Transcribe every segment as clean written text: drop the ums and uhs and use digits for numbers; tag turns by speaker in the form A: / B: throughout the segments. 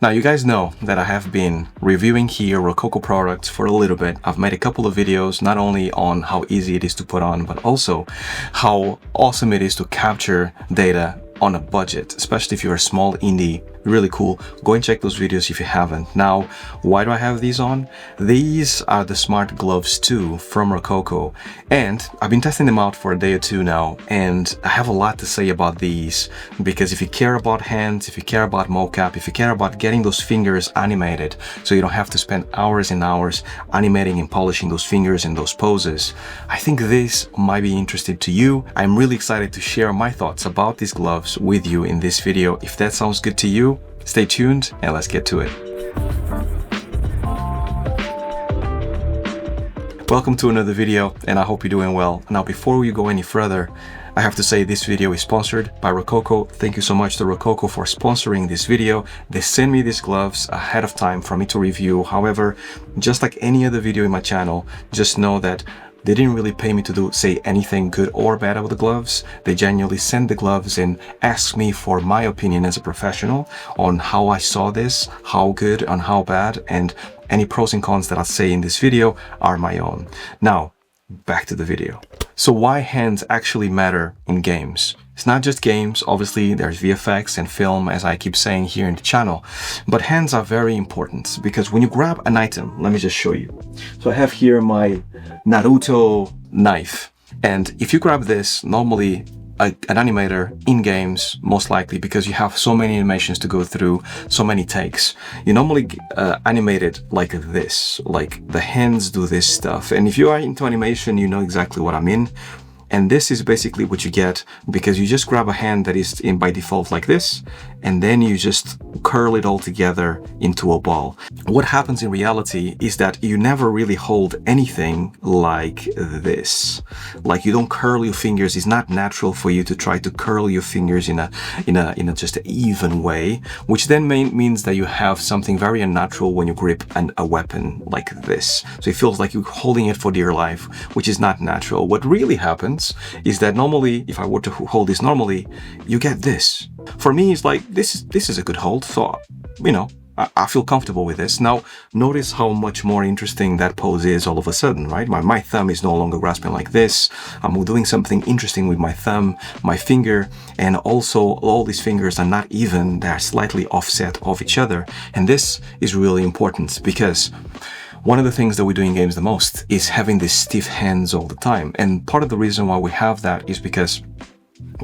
A: Now, you guys know that I have been reviewing here Rokoko products for a little bit. I've made a couple of videos not only on how easy it is to put on, but also how awesome it is to capture data on a budget, especially if you're a small indie. Really cool. Go and check those videos if you haven't. Now, why do I have these on? These are the Smartgloves II from Rokoko, and I've been testing them out for a day or two now, and I have a lot to say about these, because if you care about hands, if you care about mocap, if you care about getting those fingers animated so you don't have to spend hours and hours animating and polishing those fingers and those poses, I think this might be interesting to you. I'm really excited to share my thoughts about these gloves with you in this video. If that sounds good to you, stay tuned and let's get to it. Welcome to another video, and I hope you're doing well. Now, before we go any further, I have to say this video is sponsored by Rokoko. Thank you so much to Rokoko for sponsoring this video. They sent me these gloves ahead of time for me to review. However, just like any other video in my channel, just know that they didn't really pay me to say anything good or bad about the gloves. They genuinely sent the gloves and asked me for my opinion as a professional on how I saw this, how good and how bad, and any pros and cons that I say in this video are my own. Now, back to the video. So why hands actually matter in games? It's not just games, obviously there's VFX and film, as I keep saying here in the channel, but hands are very important because when you grab an item, let me just show you. So I have here my Naruto knife, and if you grab this, normally an animator in games, most likely because you have so many animations to go through, so many takes, you normally animate it like this, like the hands do this stuff. And if you are into animation, you know exactly what I mean. And this is basically what you get because you just grab a hand that is in by default like this, and then you just curl it all together into a ball. What happens in reality is that you never really hold anything like this. Like, you don't curl your fingers. It's not natural for you to try to curl your fingers in a just an even way, which then means that you have something very unnatural when you grip a weapon like this. So it feels like you're holding it for dear life, which is not natural. What really happens is that normally, if I were to hold this normally, you get this. For me, it's like, this is a good hold, so, you know, I feel comfortable with this. Now, notice how much more interesting that pose is all of a sudden, right? My thumb is no longer grasping like this. I'm doing something interesting with my thumb, my finger, and also all these fingers are not even, they're slightly offset of each other. And this is really important because one of the things that we do in games the most is having these stiff hands all the time. And part of the reason why we have that is because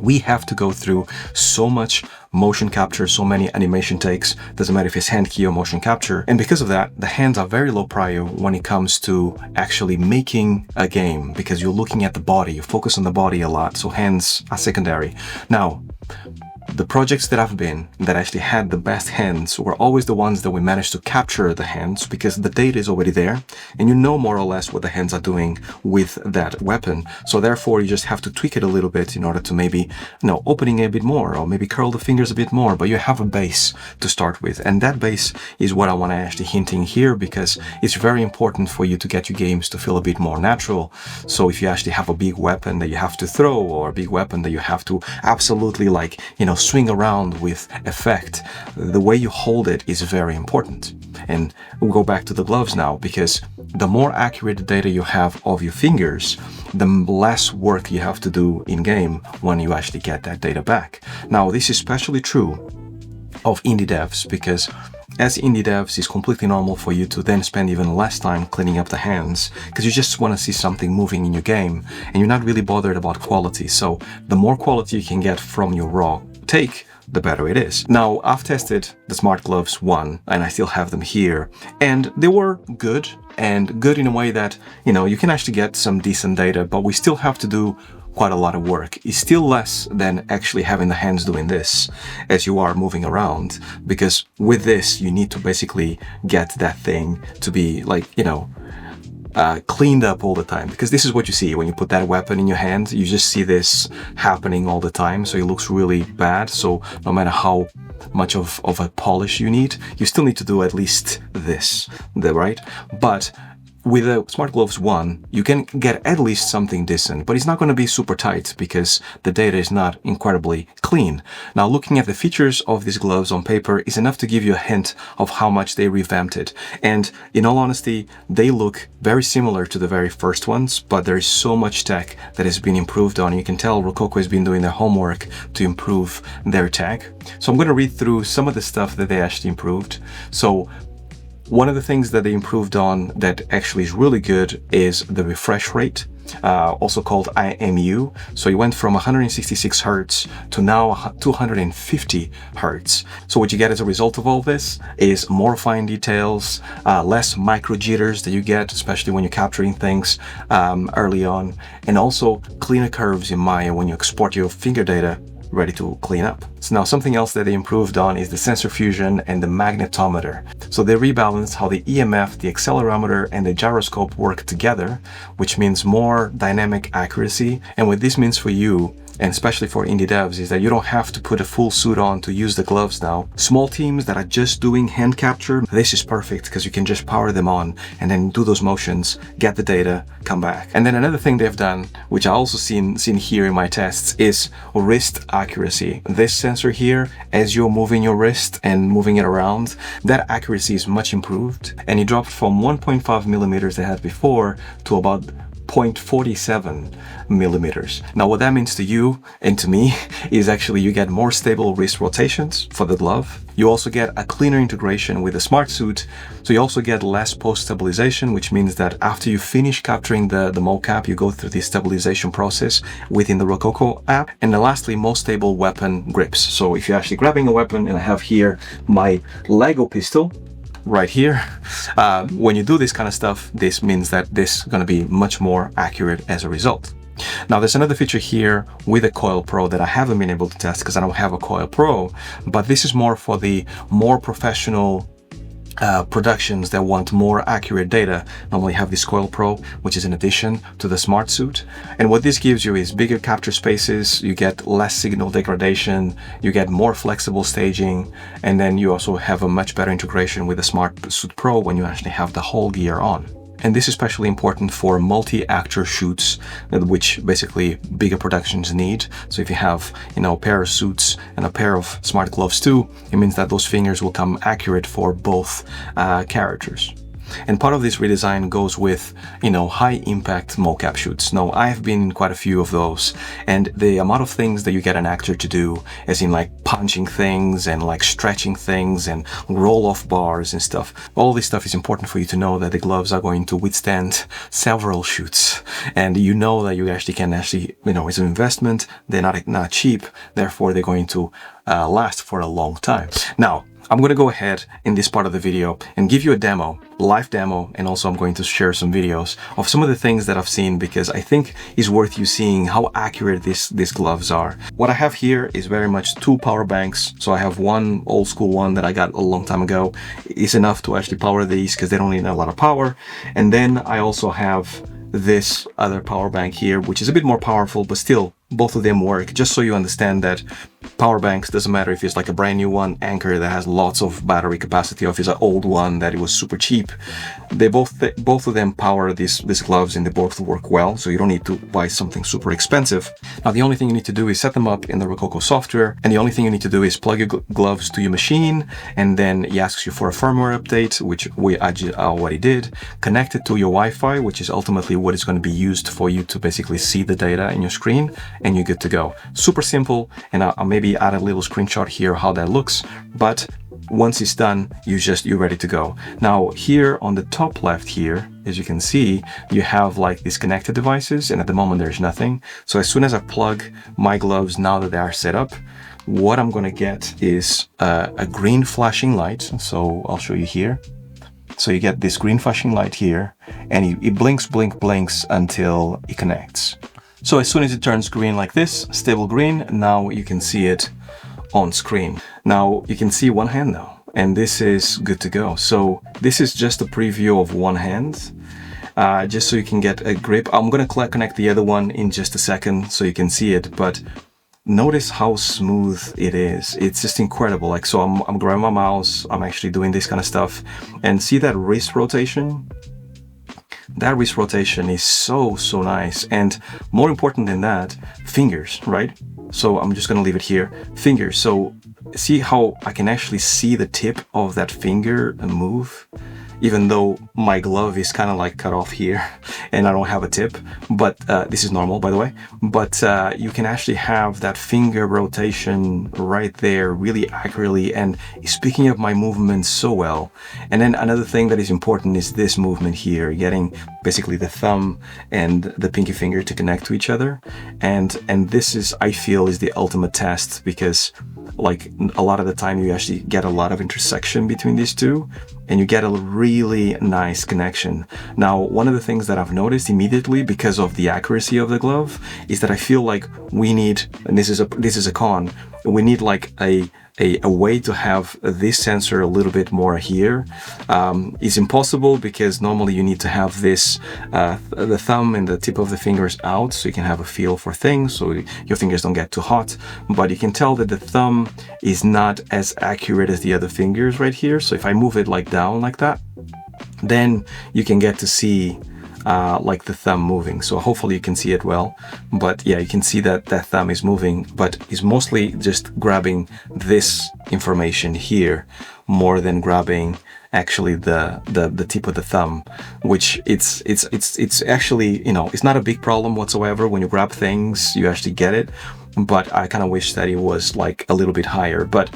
A: we have to go through so much motion capture, so many animation takes, doesn't matter if it's hand key or motion capture. And because of that, the hands are very low prior when it comes to actually making a game, because you're looking at the body, you focus on the body a lot, so hands are secondary. Now, the projects that I've been that actually had the best hands were always the ones that we managed to capture the hands, because the data is already there and you know more or less what the hands are doing with that weapon. So therefore you just have to tweak it a little bit in order to maybe, you know, opening it a bit more or maybe curl the fingers a bit more, but you have a base to start with. And that base is what I want to actually hint in here, because it's very important for you to get your games to feel a bit more natural. So if you actually have a big weapon that you have to throw, or a big weapon that you have to absolutely, like, you know, swing around with effect, the way you hold it is very important. And we'll go back to the gloves now, because the more accurate data you have of your fingers, the less work you have to do in game when you actually get that data back. Now, this is especially true of indie devs, because as indie devs, it's completely normal for you to then spend even less time cleaning up the hands, because you just want to see something moving in your game and you're not really bothered about quality. So the more quality you can get from your raw take, the better it is. Now, I've tested the Smartgloves I, and I still have them here, and they were good, and good in a way that, you know, you can actually get some decent data, but we still have to do quite a lot of work. It's still less than actually having the hands doing this as you are moving around, because with this you need to basically get that thing to be, like, you know, cleaned up all the time, because this is what you see when you put that weapon in your hand. You just see this happening all the time, so it looks really bad. So no matter how much of a polish you need, you still need to do at least this, right? But with the Smartgloves 1, you can get at least something decent, but it's not going to be super tight because the data is not incredibly clean. Now, looking at the features of these gloves on paper is enough to give you a hint of how much they revamped it. And in all honesty, they look very similar to the very first ones, but there is so much tech that has been improved on. You can tell Rokoko has been doing their homework to improve their tech. So I'm going to read through some of the stuff that they actually improved. So one of the things that they improved on that actually is really good is the refresh rate, also called IMU. So it went from 166 Hertz to now 250 Hertz. So what you get as a result of all this is more fine details, less micro jitters that you get, especially when you're capturing things early on, and also cleaner curves in Maya when you export your finger data ready to clean up. So now something else that they improved on is the sensor fusion and the magnetometer. So they rebalanced how the EMF, the accelerometer, and the gyroscope work together, which means more dynamic accuracy. And what this means for you, and especially for indie devs, is that you don't have to put a full suit on to use the gloves now. Small teams that are just doing hand capture, this is perfect because you can just power them on and then do those motions, get the data, come back. And then another thing they've done, which I also seen here in my tests, is wrist accuracy. This sensor here, as you're moving your wrist and moving it around, that accuracy is much improved. And it dropped from 1.5 millimeters they had before to about 0.47 millimeters. Now what that means to you and to me is actually you get more stable wrist rotations for the glove. You also get a cleaner integration with the smart suit, so you also get less post-stabilization, which means that after you finish capturing the mocap, you go through the stabilization process within the Rokoko app. And then lastly, most stable weapon grips. So if you're actually grabbing a weapon, and I have here my Lego pistol right here, when you do this kind of stuff, this means that this is going to be much more accurate as a result. Now there's another feature here with a Coil Pro that I haven't been able to test because I don't have a Coil Pro, but this is more for the more professional productions that want more accurate data. Normally have this Coil Pro, which is an addition to the smart suit. And what this gives you is bigger capture spaces, you get less signal degradation, you get more flexible staging, and then you also have a much better integration with the Smart Suit Pro when you actually have the whole gear on. And this is especially important for multi-actor shoots, which basically bigger productions need. So if you have, a pair of suits and a pair of Smartgloves II, it means that those fingers will come accurate for both characters. And part of this redesign goes with, high impact mocap shoots. Now, I've been in quite a few of those, and the amount of things that you get an actor to do, as in like punching things and like stretching things and roll off bars and stuff, all this stuff is important for you to know that the gloves are going to withstand several shoots. And you know that you actually can it's an investment, they're not cheap, therefore they're going to last for a long time. Now, I'm going to go ahead in this part of the video and give you a demo, live demo, and also I'm going to share some videos of some of the things that I've seen because I think it's worth you seeing how accurate these gloves are. What I have here is very much two power banks. So I have one old school one that I got a long time ago. It's enough to actually power these because they don't need a lot of power. And then I also have this other power bank here, which is a bit more powerful, but still both of them work. Just so you understand that power banks, doesn't matter if it's like a brand new one, Anchor, that has lots of battery capacity, or if it's an old one that it was super cheap. They both of them power these gloves and they both work well, so you don't need to buy something super expensive. Now the only thing you need to do is set them up in the Rokoko software, and the only thing you need to do is plug your gloves to your machine, and then it asks you for a firmware update, which I already did. Connect it to your Wi-Fi, which is ultimately what is going to be used for you to basically see the data in your screen, and you're good to go. Super simple, and I'll maybe add a little screenshot here how that looks, but once it's done, you're ready to go. Now here on the top left here, as you can see, you have like these connected devices, and at the moment there's nothing. So as soon as I plug my gloves, now that they are set up, what I'm gonna get is a green flashing light. So I'll show you here. So you get this green flashing light here, and it blinks until it connects. So as soon as it turns green like this, stable green, now you can see it on screen. Now you can see one hand now, and this is good to go. So this is just a preview of one hand, just so you can get a grip. I'm gonna connect the other one in just a second so you can see it, but notice how smooth it is. It's just incredible. Like, so I'm grabbing my mouse, I'm actually doing this kind of stuff, and see that wrist rotation? That wrist rotation is so nice. And more important than that, fingers, right? So I'm just gonna leave it here. Fingers. So see how I can actually see the tip of that finger move, even though my glove is kind of like cut off here and I don't have a tip, but this is normal, by the way. But you can actually have that finger rotation right there really accurately, and it's picking up my movement so well. And then another thing that is important is this movement here, getting basically the thumb and the pinky finger to connect to each other. And this is, I feel, is the ultimate test, because like a lot of the time you actually get a lot of intersection between these two, and you get a really nice connection. Now, one of the things that I've noticed immediately because of the accuracy of the glove is that I feel like we need, and this is a con, we need like a way to have this sensor a little bit more here. It's impossible because normally you need to have this, the thumb and the tip of the fingers out so you can have a feel for things, so your fingers don't get too hot. But you can tell that the thumb is not as accurate as the other fingers right here. So if I move it like down like that, then you can get to see like the thumb moving. So hopefully you can see it well, but yeah, you can see that that thumb is moving, but it's mostly just grabbing this information here more than grabbing actually the tip of the thumb, which it's actually, you know, it's not a big problem whatsoever. When you grab things, you actually get it, but I kind of wish that it was like a little bit higher. But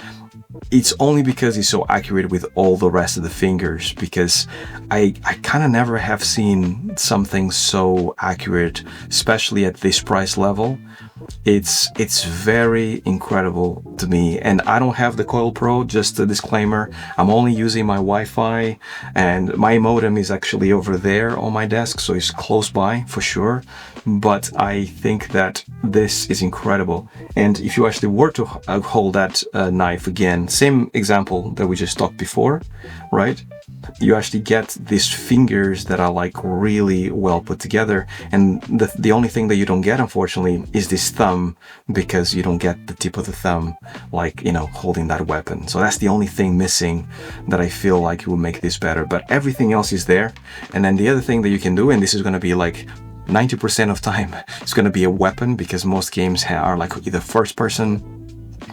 A: it's only because he's so accurate with all the rest of the fingers, because I kind of never have seen something so accurate, especially at this price level. It's very incredible to me. And I don't have the Coil Pro, just a disclaimer. I'm only using my Wi-Fi, and my modem is actually over there on my desk, so it's close by for sure. But I think that this is incredible. And if you actually were to hold that knife again, same example that we just talked before, right? You actually get these fingers that are like really well put together, and the only thing that you don't get, unfortunately, is this thumb, because you don't get the tip of the thumb, like, you know, holding that weapon. So that's the only thing missing that I feel like will make this better, but everything else is there. And then the other thing that you can do, and this is going to be like 90% of time, it's going to be a weapon, because most games are like either first person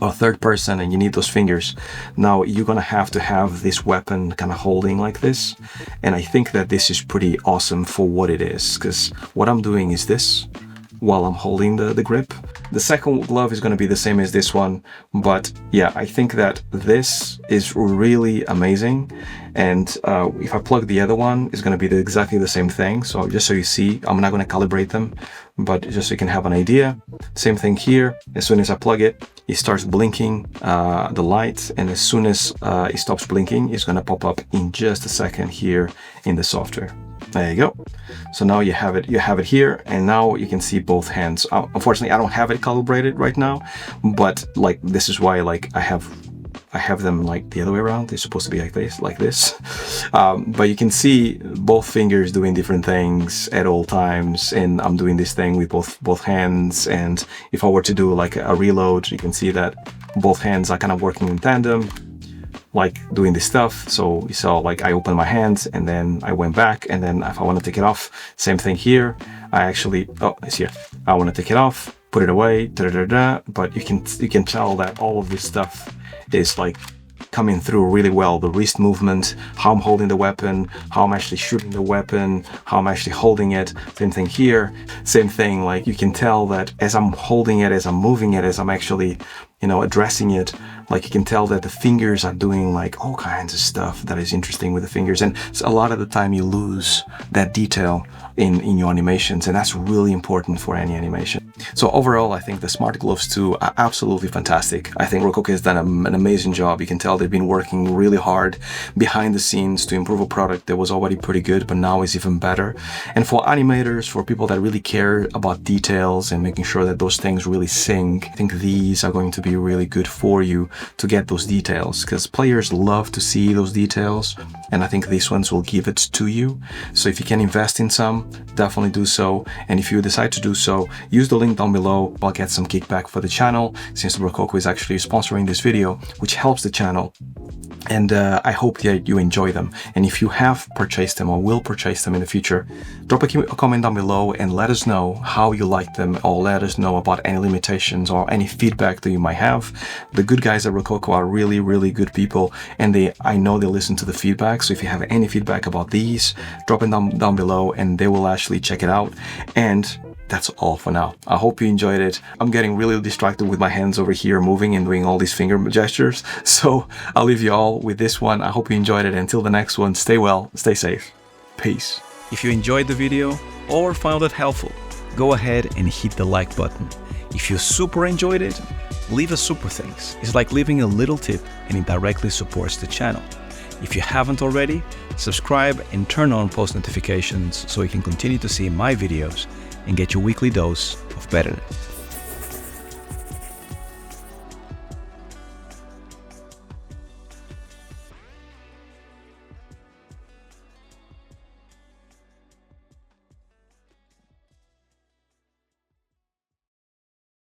A: or third person, and you need those fingers. Now you're gonna have to have this weapon kind of holding like this, and I think that this is pretty awesome for what it is, because what I'm doing is this while I'm holding the grip. The second glove is going to be the same as this one, but yeah, I think that this is really amazing. And if I plug the other one, it's going to be exactly the same thing. So just so you see, I'm not going to calibrate them, but just so you can have an idea. Same thing here. As soon as I plug it, it starts blinking the light, and as soon as it stops blinking, it's going to pop up in just a second here in the software. There you go. So now you have it here, and now you can see both hands. Unfortunately, I don't have it calibrated right now, but like this is why like I have them like the other way around. They're supposed to be like this. But you can see both fingers doing different things at all times, and I'm doing this thing with both hands. And if I were to do like a reload, you can see that both hands are kind of working in tandem, like doing this stuff. So you saw like I opened my hands and then I went back, and then if I want to take it off, same thing here. I actually, oh, it's here. I want to take it off, put it away, but you can tell that all of this stuff is like coming through really well. The wrist movement, how I'm holding the weapon, how I'm actually shooting the weapon, how I'm actually holding it. Same thing here. Same thing, like you can tell that as I'm holding it, as I'm moving it, as I'm actually, you know, addressing it, like you can tell that the fingers are doing like all kinds of stuff that is interesting with the fingers. And so a lot of the time you lose that detail in your animations, and that's really important for any animation. So overall, I think the Smartgloves II are absolutely fantastic. I think Rokoko has done an amazing job. You can tell they've been working really hard behind the scenes to improve a product that was already pretty good, but now is even better. And for animators, for people that really care about details and making sure that those things really sync, I think these are going to be really good for you to get those details, because players love to see those details. and I think these ones will give it to you. So if you can invest in some, definitely do so. And if you decide to do so, use the link down below. I'll get some kickback for the channel, since Rokoko is actually sponsoring this video, which helps the channel. And I hope that you enjoy them. And if you have purchased them or will purchase them in the future, drop a comment down below and let us know how you like them, or let us know about any limitations or any feedback that you might have. The good guys at Rokoko are really, really good people, and I know they listen to the feedback. So if you have any feedback about these, drop it down below and they will actually check it out. And that's all for now. I hope you enjoyed it. I'm getting really distracted with my hands over here moving and doing all these finger gestures. So I'll leave you all with this one. I hope you enjoyed it. Until the next one, stay well, stay safe. Peace. If you enjoyed the video or found it helpful, go ahead and hit the like button. If you super enjoyed it, leave a super thanks. It's like leaving a little tip and it directly supports the channel. If you haven't already, subscribe and turn on post notifications so you can continue to see my videos and get your weekly dose of betterment.